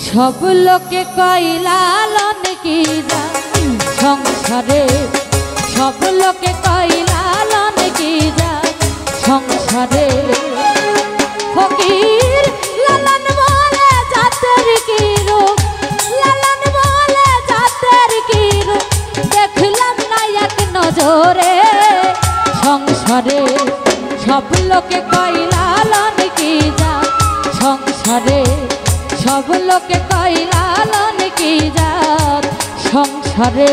सब लोके कई लालन की जा संसारे सब लोके कई लालन की जा संसारे फकीर लालन बोले जातेर की रूप लालन बोले जातेर की रूप देखलाम ना एक नजरे संसारे सब लोके कई लालन की जा संसारे सब लोके कई लालन की जात संसारे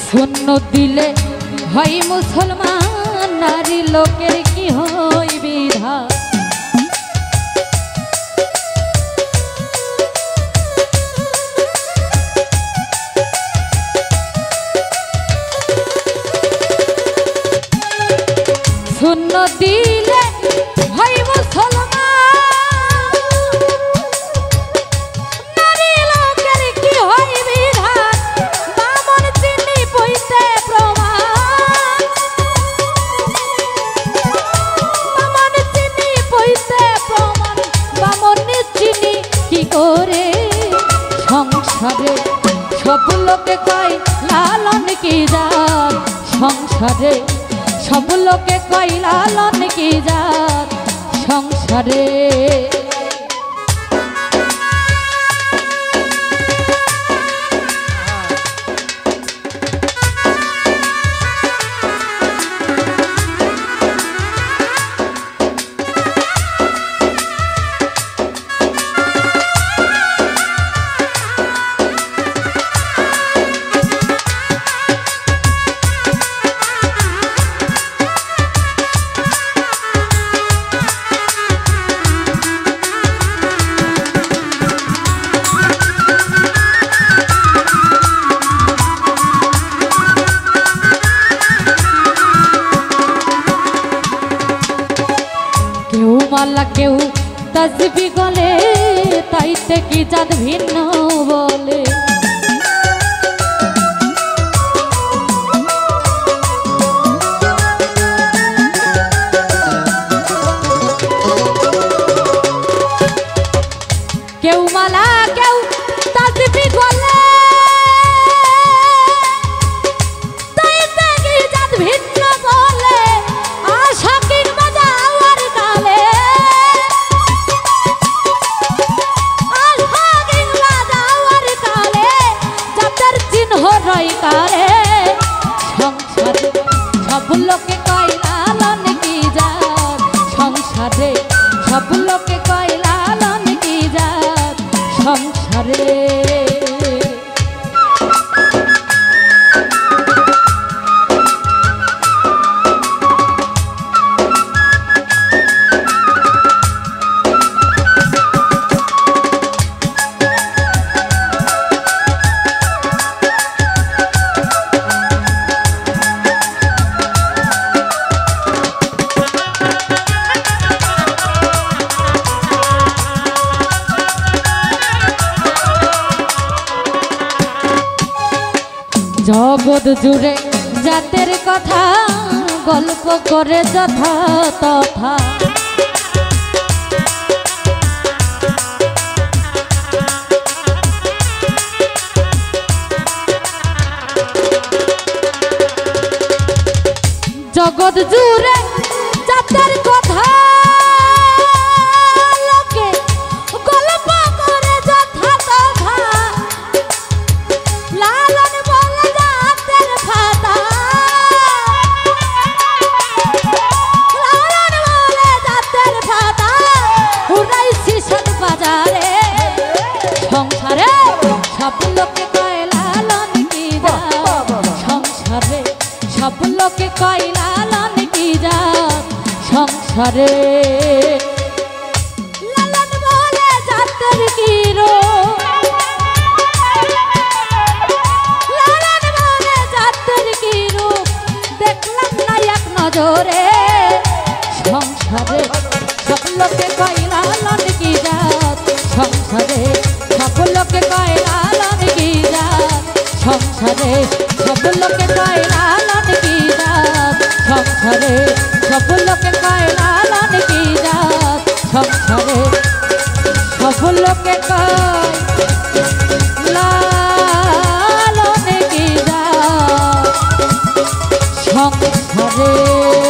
शून्य दिले हई मुसलमान नारी लोकेर की हई विधान शून्य दिले हई मुसलमान नारी लोकेर की हई विधान बामन चिन्नी पइते संसारे सब लोके कई लालन की जात संसारे सब लोके कई लालन की जात संसारे माला केउ तस्बी गले ताइते की जात भिन्न बोले केउ माला केउ तस्बी गले ताइते की जात भिन्न बोले आशा की संसारे सब लोके कई लालन की जात संसारे सब लोके कई लालन की जात संसारे जगत जुड़े जातेर कथा गल्प करे यथा तथा जगत जुड़े जातेर कथा सब लोके कई लालन की जात संसारे सब लोके कई लालन की जात संसारे लालन बोले जातेर की रूप लालन बोले जातेर की रूप देखलाम ना एक জোরে সংসারে সব লোকে কয় লালন কি জাত সংসারে সব লোকে কয় লালন কি জাত সংসারে সব লোকে কয় লালন কি জাত সংসারে সব লোকে কয় লালন কি জাত সংসারে সব লোকে কয় লালন কি জাত সংসারে